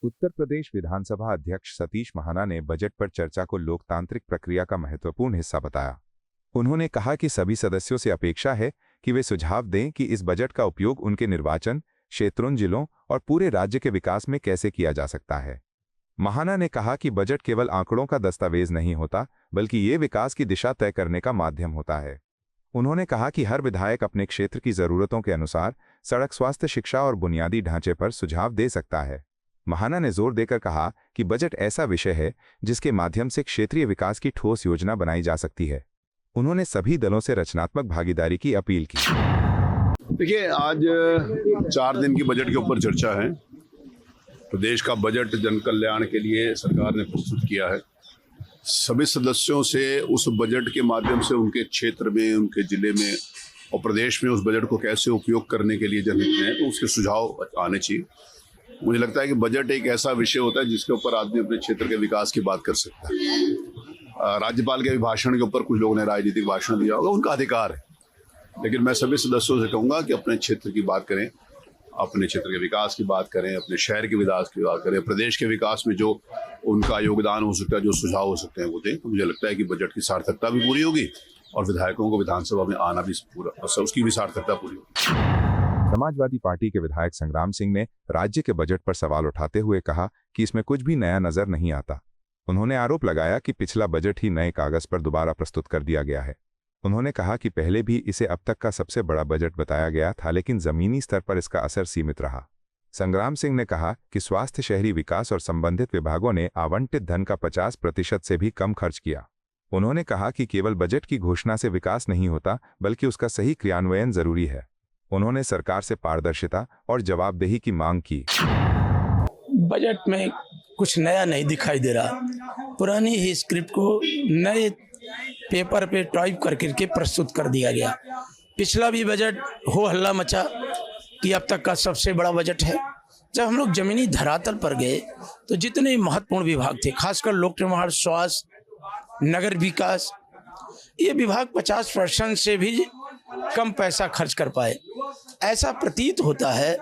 उत्तर प्रदेश विधानसभा अध्यक्ष सतीश महाना ने बजट पर चर्चा को लोकतांत्रिक प्रक्रिया का महत्वपूर्ण हिस्सा बताया। उन्होंने कहा कि सभी सदस्यों से अपेक्षा है कि वे सुझाव दें कि इस बजट का उपयोग उनके निर्वाचन क्षेत्रों, जिलों और पूरे राज्य के विकास में कैसे किया जा सकता है। महाना ने कहा कि बजट केवल आंकड़ों का दस्तावेज नहीं होता, बल्कि ये विकास की दिशा तय करने का माध्यम होता है। उन्होंने कहा कि हर विधायक अपने क्षेत्र की जरूरतों के अनुसार सड़क, स्वास्थ्य, शिक्षा और बुनियादी ढांचे पर सुझाव दे सकता है। महाना ने जोर देकर कहा कि बजट ऐसा विषय है जिसके माध्यम से क्षेत्रीय विकास की ठोस योजना बनाई जा सकती है। उन्होंने सभी दलों से रचनात्मक भागीदारी की अपील की। देखिए, आज 4 दिन की बजट के ऊपर चर्चा है। प्रदेश का बजट जन कल्याण के लिए सरकार ने प्रस्तुत किया है। सभी सदस्यों से उस बजट के माध्यम से उनके क्षेत्र में, उनके जिले में और प्रदेश में उस बजट को कैसे उपयोग करने के लिए जनहित में है, तो उसके सुझाव आने चाहिए। मुझे लगता है कि बजट एक ऐसा विषय होता है जिसके ऊपर आदमी अपने क्षेत्र के विकास की बात कर सकता है। राज्यपाल के भाषण के ऊपर कुछ लोगों ने राजनीतिक भाषण दिया होगा, उनका अधिकार है, लेकिन मैं सभी सदस्यों से कहूँगा कि अपने क्षेत्र की बात करें, अपने क्षेत्र के विकास की बात करें, अपने शहर के विकास की बात करें, प्रदेश के विकास में जो उनका योगदान हो सकता है, जो सुझाव हो सकते हैं वो दें। तो मुझे लगता है कि बजट की सार्थकता भी पूरी होगी और विधायकों को विधानसभा में आना भी पूरा, उसकी भी सार्थकता पूरी होगी। समाजवादी पार्टी के विधायक संग्राम सिंह ने राज्य के बजट पर सवाल उठाते हुए कहा कि इसमें कुछ भी नया नजर नहीं आता। उन्होंने आरोप लगाया कि पिछला बजट ही नए कागज पर दोबारा प्रस्तुत कर दिया गया है। उन्होंने कहा कि पहले भी इसे अब तक का सबसे बड़ा बजट बताया गया था, लेकिन जमीनी स्तर पर इसका असर सीमित रहा। संग्राम सिंह ने कहा कि स्वास्थ्य, शहरी विकास और संबंधित विभागों ने आवंटित धन का 50% से भी कम खर्च किया। उन्होंने कहा कि केवल बजट की घोषणा से विकास नहीं होता, बल्कि उसका सही क्रियान्वयन जरूरी है। उन्होंने सरकार से पारदर्शिता और जवाबदेही की मांग की। बजट में कुछ नया नहीं दिखाई दे रहा। पुरानी ही स्क्रिप्ट को नए पेपर पे टाइप करके प्रस्तुत कर दिया गया। पिछला भी बजट हो हल्ला मचा कि अब तक का सबसे बड़ा बजट है। जब हम लोग जमीनी धरातल पर गए तो जितने महत्वपूर्ण विभाग थे, खासकर लोक निर्माण, स्वास्थ्य, नगर विकास, ये विभाग 50% से भी कम पैसा खर्च कर पाए। ऐसा प्रतीत होता है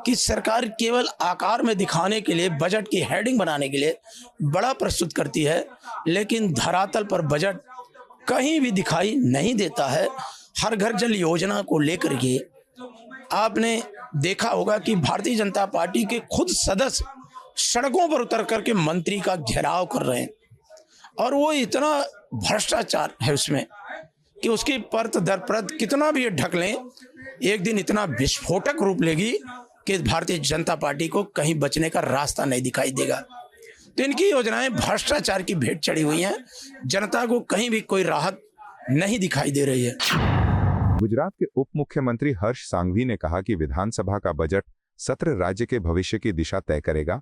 कि सरकार केवल आकार में दिखाने के लिए, बजट की हेडिंग बनाने के लिए बड़ा प्रस्तुत करती है, लेकिन धरातल पर बजट कहीं भी दिखाई नहीं देता है। हर घर जल योजना को लेकर के आपने देखा होगा कि भारतीय जनता पार्टी के खुद सदस्य सड़कों पर उतर करके मंत्री का घेराव कर रहे हैं, और वो इतना भ्रष्टाचार है उसमें कि उसकी परत दर परत कितना भी ढक लें, एक दिन इतना विस्फोटक रूप लेगी कि भारतीय जनता पार्टी को कहीं बचने का रास्ता नहीं दिखाई देगा। तो इनकी योजनाएं भ्रष्टाचार की भेंट चढ़ी हुई हैं। जनता को कहीं भी कोई राहत नहीं दिखाई दे रही है। गुजरात के उप मुख्यमंत्री हर्ष सांघवी ने कहा कि विधानसभा का बजट सत्र राज्य के भविष्य की दिशा तय करेगा।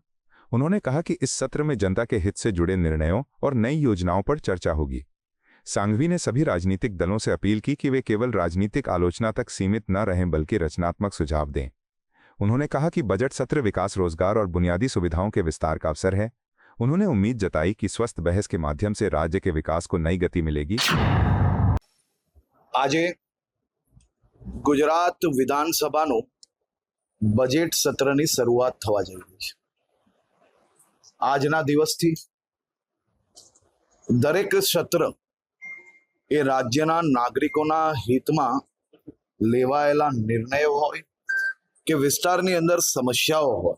उन्होंने कहा कि इस सत्र में जनता के हित से जुड़े निर्णयों और नई योजनाओं पर चर्चा होगी। सांघवी ने सभी राजनीतिक दलों से अपील की कि वे केवल राजनीतिक आलोचना तक सीमित न रहें, बल्कि रचनात्मक सुझाव दें। उन्होंने कहा कि बजट सत्र विकास, रोजगार और बुनियादी सुविधाओं के विस्तार का अवसर है। उन्होंने उम्मीद जताई कि स्वस्थ बहस के माध्यम से राज्य के विकास को नई गति मिलेगी। આજે ગુજરાત વિધાનસભાનું બજેટ સત્રની શરૂઆત થવા જઈ રહી છે। આજના દિવસથી દરેક સત્ર એ રાજ્યના નાગરિકોના હિતમાં લેવાયેલા નિર્ણયો હોય કે વિસ્તારની અંદર સમસ્યાઓ હોય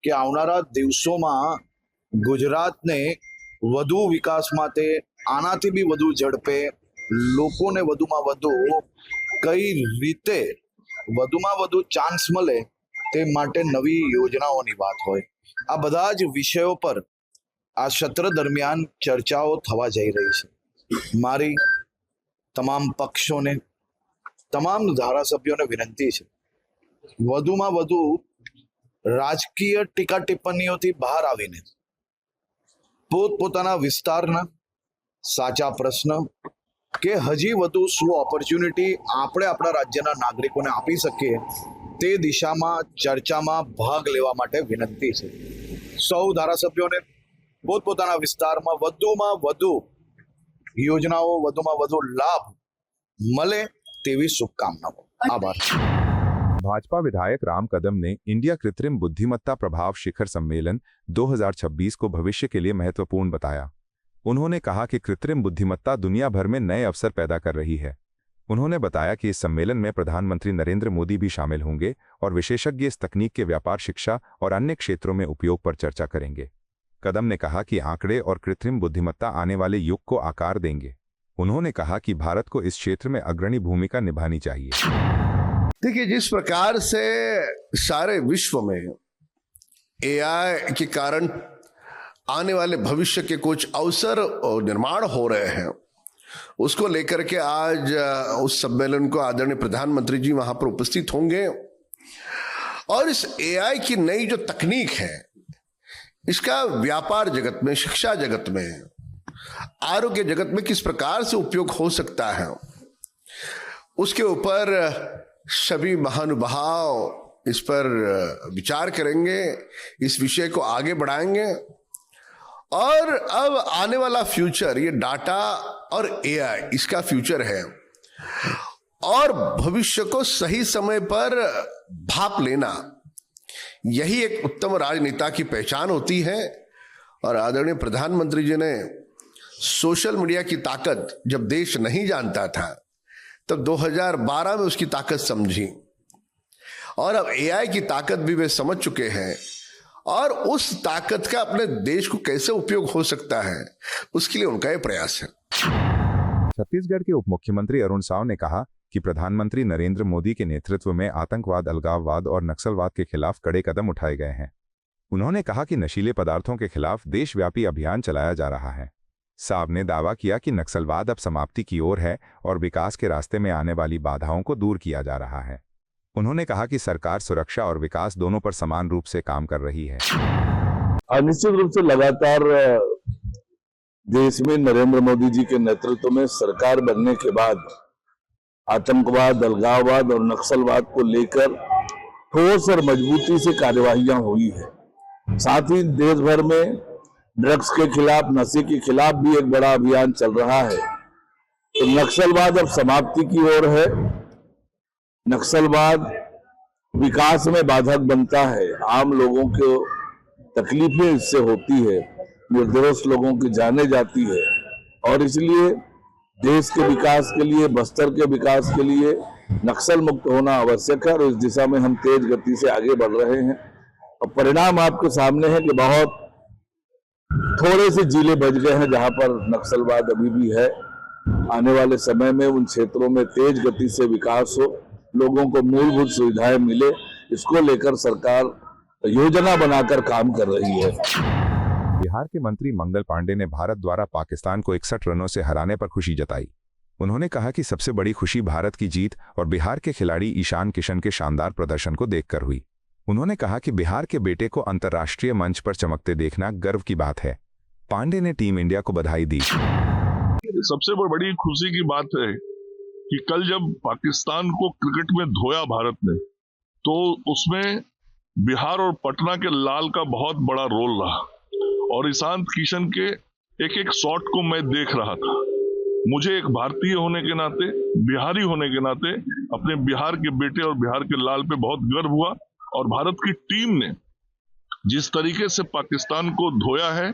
કે આવનારા દિવસોમાં ગુજરાતને વધુ વિકાસ માટે આનાથી બી વધુ ઝડપે લોકોને વધુમાં વધુ કઈ રીતે વધુમાં વધુ ચાન્સ મળે તે માટે નવી યોજનાઓની વાત હોય, આ બધા જ વિષયો પર આ સત્ર દરમિયાન ચર્ચાઓ થવા જઈ રહી છે। મારી તમામ પક્ષોને, તમામ ધારાસભ્યોને વિનંતી છે, વધુમાં વધુ રાજકીય ટીકા ટિપ્પણીઓથી બહાર આવીને પોતપોતાના વિસ્તારના સાચા પ્રશ્ન કે હજી વધુ શું ઓપોર્ચ્યુનિટી આપણે આપણા રાજ્યના નાગરિકોને આપી શકીએ તે દિશામાં ચર્ચામાં ભાગ લેવા માટે વિનંતી છે। સૌ ધારાસભ્યોને પોતપોતાના વિસ્તારમાં વધુમાં વધુ યોજનાઓ, વધુમાં વધુ લાભ મળે તેવી શુભકામનાઓ। આભાર। भाजपा विधायक राम कदम ने इंडिया कृत्रिम बुद्धिमत्ता प्रभाव शिखर सम्मेलन 2026 को भविष्य के लिए महत्वपूर्ण बताया। उन्होंने कहा कि कृत्रिम बुद्धिमत्ता दुनिया भर में नए अवसर पैदा कर रही है। उन्होंने बताया कि इस सम्मेलन में प्रधानमंत्री नरेंद्र मोदी भी शामिल होंगे और विशेषज्ञ इस तकनीक के व्यापार, शिक्षा और अन्य क्षेत्रों में उपयोग पर चर्चा करेंगे। कदम ने कहा कि आंकड़े और कृत्रिम बुद्धिमत्ता आने वाले युग को आकार देंगे। उन्होंने कहा कि भारत को इस क्षेत्र में अग्रणी भूमिका निभानी चाहिए। देखिए, जिस प्रकार से सारे विश्व में एआई के कारण आने वाले भविष्य के कुछ अवसर और निर्माण हो रहे हैं, उसको लेकर के आज उस सम्मेलन को आदरणीय प्रधानमंत्री जी वहां पर उपस्थित होंगे और इस एआई की नई जो तकनीक है, इसका व्यापार जगत में, शिक्षा जगत में, आरोग्य जगत में किस प्रकार से उपयोग हो सकता है, उसके ऊपर सभी महानुभाव इस पर विचार करेंगे, इस विषय को आगे बढ़ाएंगे। और अब आने वाला फ्यूचर, ये डाटा और एआई, इसका फ्यूचर है और भविष्य को सही समय पर भाप लेना, यही एक उत्तम राजनेता की पहचान होती है। और आदरणीय प्रधानमंत्री जी ने सोशल मीडिया की ताकत जब देश नहीं जानता था, तब 2012 में उसकी ताकत समझी और अब एआई की ताकत भी वे समझ चुके हैं और उस ताकत का अपने देश को कैसे उपयोग हो सकता है, उसके लिए उनका यह प्रयास है। छत्तीसगढ़ के उप मुख्यमंत्री अरुण साव ने कहा कि प्रधानमंत्री नरेंद्र मोदी के नेतृत्व में आतंकवाद, अलगाववाद और नक्सलवाद के खिलाफ कड़े कदम उठाए गए हैं। उन्होंने कहा कि नशीले पदार्थों के खिलाफ देशव्यापी अभियान चलाया जा रहा है। साव ने दावा किया कि नक्सलवाद अब समाप्ति की ओर है और विकास के रास्ते में आने वाली बाधाओं को दूर किया जा रहा है। उन्होंने कहा कि सरकार सुरक्षा और विकास दोनों पर समान रूप से काम कर रही है। निश्चित रूप से लगातार देश में नरेंद्र मोदी जी के नेतृत्व में सरकार बनने के बाद आतंकवाद, अलगाववाद और नक्सलवाद को लेकर ठोस और मजबूती से कार्यवाहियां हुई है। साथ ही देश भर में ड्रग्स के खिलाफ, नशे के खिलाफ भी एक बड़ा अभियान चल रहा है। तो नक्सलवाद अब समाप्ति की ओर है। नक्सलवाद विकास में बाधक बनता है, आम लोगों को तकलीफें इससे होती है, निर्दोष लोगों की जाने जाती है और इसलिए देश के विकास के लिए, बस्तर के विकास के लिए नक्सल मुक्त होना आवश्यक है और इस दिशा में हम तेज गति से आगे बढ़ रहे हैं। और परिणाम आपके सामने है कि बहुत थोड़े से जिले बच गए हैं जहां पर नक्सलवाद अभी भी है। आने वाले समय में उन क्षेत्रों में तेज गति से विकास हो, लोगों को मूलभूत सुविधाएं मिले, इसको लेकर सरकार योजना बनाकर काम कर रही है। बिहार के मंत्री मंगल पांडे ने भारत द्वारा पाकिस्तान को 61 रनों से हराने पर खुशी जताई। उन्होंने कहा कि सबसे बड़ी खुशी भारत की जीत और बिहार के खिलाड़ी ईशान किशन के शानदार प्रदर्शन को देखकर हुई। उन्होंने कहा कि बिहार के बेटे को अंतर्राष्ट्रीय मंच पर चमकते देखना गर्व की बात है। पांडे ने टीम इंडिया को बधाई दी। सबसे बड़ी खुशी की बात है कि कल जब पाकिस्तान को क्रिकेट में धोया भारत ने, तो उसमें बिहार और पटना के लाल का बहुत बड़ा रोल रहा और ईशान किशन के एक एक शॉट को मैं देख रहा था। मुझे एक भारतीय होने के नाते, बिहारी होने के नाते अपने बिहार के बेटे और बिहार के लाल पे बहुत गर्व हुआ और भारत की टीम ने जिस तरीके से पाकिस्तान को धोया है,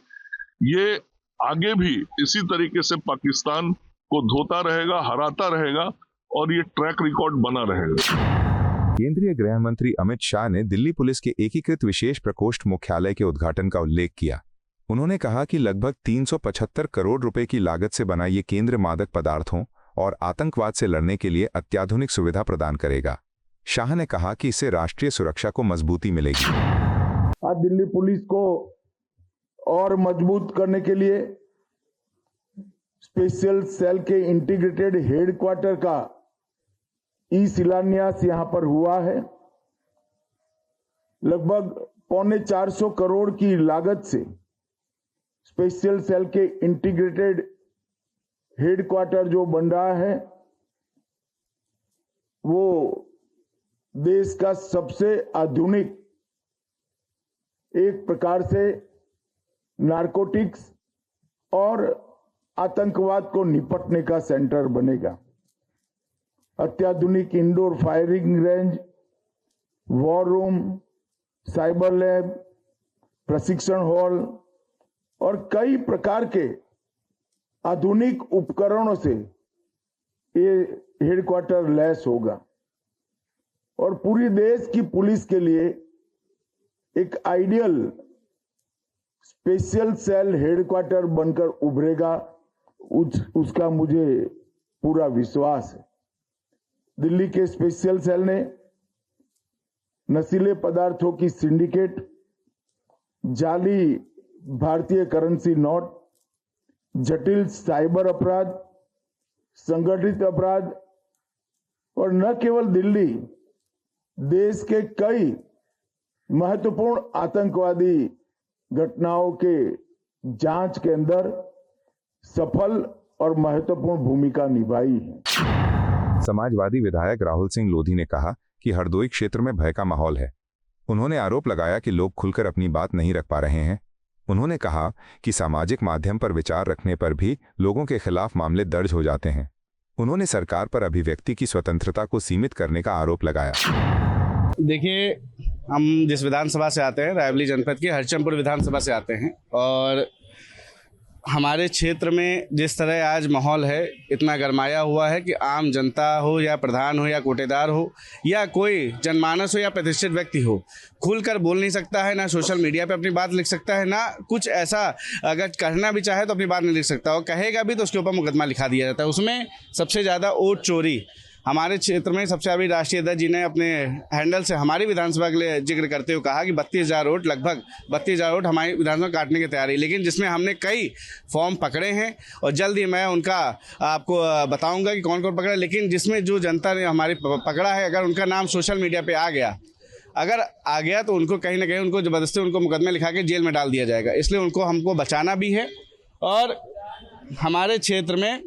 ये आगे भी इसी तरीके से पाकिस्तान को धोता रहेगा, हराता रहेगा और ये ट्रैक रिकॉर्ड बना रहेगा। केंद्रीय गृह मंत्री अमित शाह ने दिल्ली पुलिस के एकीकृत विशेष प्रकोष्ठ मुख्यालय के उद्घाटन का उल्लेख किया। उन्होंने कहा कि लगभग 375 करोड़ रुपए की लागत से बना ये केंद्र मादक पदार्थों और आतंकवाद से लड़ने के लिए अत्याधुनिक सुविधा प्रदान करेगा। शाह ने कहा कि इससे राष्ट्रीय सुरक्षा को मजबूती मिलेगी। आज दिल्ली पुलिस को और मजबूत करने के लिए स्पेशल सेल के इंटीग्रेटेड हेडक्वार्टर का शिलान्यास यहां पर हुआ है। लगभग 450 करोड़ की लागत से स्पेशल सेल के इंटीग्रेटेड हेडक्वार्टर जो बन रहा है, वो देश का सबसे आधुनिक, एक प्रकार से नारकोटिक्स और आतंकवाद को निपटने का सेंटर बनेगा। अत्याधुनिक indoor firing range, war room, cyber lab, प्रशिक्षण हॉल और कई प्रकार के आधुनिक उपकरणों से ये हेडक्वार्टर लैस होगा और पूरी देश की पुलिस के लिए एक आइडियल स्पेशल सेल हेडक्वार्टर बनकर उभरेगा, उसका मुझे पूरा विश्वास है। दिल्ली के स्पेशल सेल ने नशीले पदार्थों की सिंडिकेट, जाली भारतीय करेंसी नोट, जटिल साइबर अपराध, संगठित अपराध और न केवल दिल्ली, देश के कई महत्वपूर्ण आतंकवादी घटनाओं के जांच के अंदर सफल और महत्वपूर्ण भूमिका निभाई है। समाजवादी विधायक राहुल सिंह लोधी ने कहा कि हरदोई क्षेत्र में भय का माहौल है। उन्होंने आरोप लगाया कि लोग खुलकर अपनी बात नहीं रख पा रहे हैं। उन्होंने कहा कि सामाजिक माध्यम पर विचार रखने पर भी लोगों के खिलाफ मामले दर्ज हो जाते हैं। उन्होंने सरकार पर अभिव्यक्ति की स्वतंत्रता को सीमित करने का आरोप लगाया। देखिए, हम जिस विधानसभा से आते हैं, रायबरेली जनपद की हरचंदपुर विधानसभा से आते हैं, और हमारे क्षेत्र में जिस तरह आज माहौल है, इतना गरमाया हुआ है कि आम जनता हो या प्रधान हो या कोटेदार हो या कोई जनमानस हो या प्रतिष्ठित व्यक्ति हो, खुलकर बोल नहीं सकता है, ना सोशल मीडिया पे अपनी बात लिख सकता है, ना कुछ ऐसा अगर कहना भी चाहे तो अपनी बात नहीं लिख सकता, और कहेगा भी तो उसके ऊपर मुकदमा लिखा दिया जाता है। उसमें सबसे ज़्यादा वोट चोरी हमारे क्षेत्र में सबसे अभी राष्ट्रीय अध्यक्ष जी ने अपने हैंडल से हमारी विधानसभा के लिए जिक्र करते हुए कहा कि 32,000 वोट, लगभग 32,000 वोट हमारी विधानसभा काटने की तैयारी, लेकिन जिसमें हमने कई फॉर्म पकड़े हैं और जल्द ही मैं उनका आपको बताऊंगा कि कौन कौन पकड़ा। लेकिन जिसमें जो जनता ने हमारी पकड़ा है, अगर उनका नाम सोशल मीडिया पर आ गया तो उनको कहीं ना कहीं उनको ज़बरदस्ती उनको मुकदमे लिखा के जेल में डाल दिया जाएगा। इसलिए उनको हमको बचाना भी है। और हमारे क्षेत्र में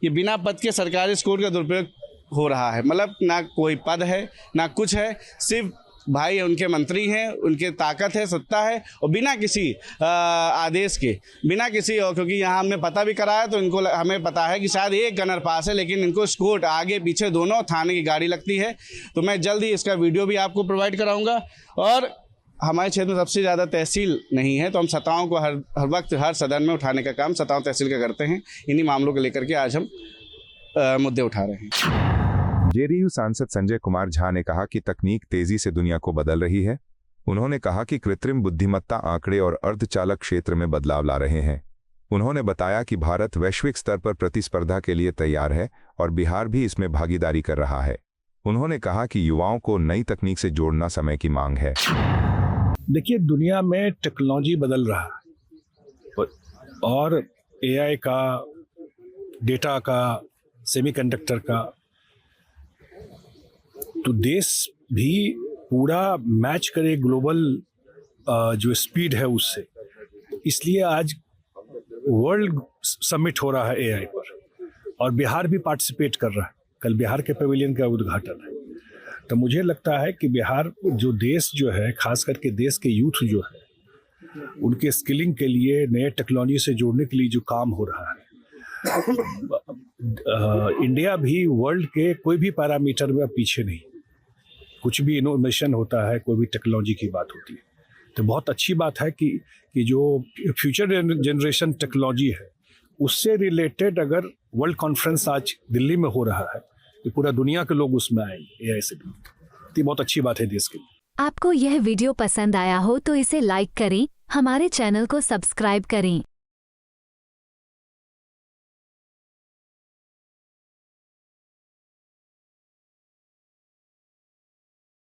ये बिना पद के सरकारी स्कूल का दुरुपयोग हो रहा है, मतलब ना कोई पद है ना कुछ है, सिर्फ भाई उनके मंत्री हैं, उनके ताकत है, सत्ता है, और बिना किसी आदेश के, बिना किसी, और क्योंकि यहाँ हमने पता भी कराया तो इनको हमें पता है कि शायद एक गनर पास है, लेकिन इनको स्कूट आगे पीछे दोनों थाने की गाड़ी लगती है। तो मैं जल्द ही इसका वीडियो भी आपको प्रोवाइड कराऊंगा। और हमारे क्षेत्र में सबसे ज़्यादा तहसील नहीं है, तो हम सताओं को हर वक्त हर सदन में उठाने का काम सताओं तहसील का करते हैं। इन्हीं मामलों को लेकर के आज हम मुद्दे उठा रहे हैं। जेडीयू सांसद संजय कुमार झा ने कहा कि तकनीक तेजी से दुनिया को बदल रही है। उन्होंने कहा कि कृत्रिम बुद्धिमत्ता आंकड़े और अर्धचालक क्षेत्र में बदलाव ला रहे हैं। उन्होंने बताया कि भारत वैश्विक स्तर पर प्रतिस्पर्धा के लिए तैयार है और बिहार भी इसमें भागीदारी कर रहा है। उन्होंने कहा कि युवाओं को नई तकनीक से जोड़ना समय की मांग है। देखिए, दुनिया में टेक्नोलॉजी बदल रहा है और एआई का, डेटा का, सेमीकंडक्टर का, तो देश भी पूरा मैच करे ग्लोबल जो स्पीड है उससे। इसलिए आज वर्ल्ड समिट हो रहा है एआई पर, और बिहार भी पार्टिसिपेट कर रहा है। कल बिहार के पवेलियन का उद्घाटन है। तो मुझे लगता है कि बिहार जो देश जो है, खास करके देश के यूथ जो है, उनके स्किलिंग के लिए, नए टेक्नोलॉजी से जोड़ने के लिए जो काम हो रहा है, इंडिया भी वर्ल्ड के कोई भी पैरामीटर में पीछे नहीं। कुछ भी इनोवेशन होता है, कोई भी टेक्नोलॉजी की बात होती है, तो बहुत अच्छी बात है कि जो फ्यूचर जनरेशन टेक्नोलॉजी है उससे रिलेटेड अगर वर्ल्ड कॉन्फ्रेंस आज दिल्ली में हो रहा है तो पूरा दुनिया के लोग उसमें आएंगे एआई से। तो बहुत अच्छी बात है देश के लिए। आपको यह वीडियो पसंद आया हो तो इसे लाइक करें, हमारे चैनल को सब्सक्राइब करें।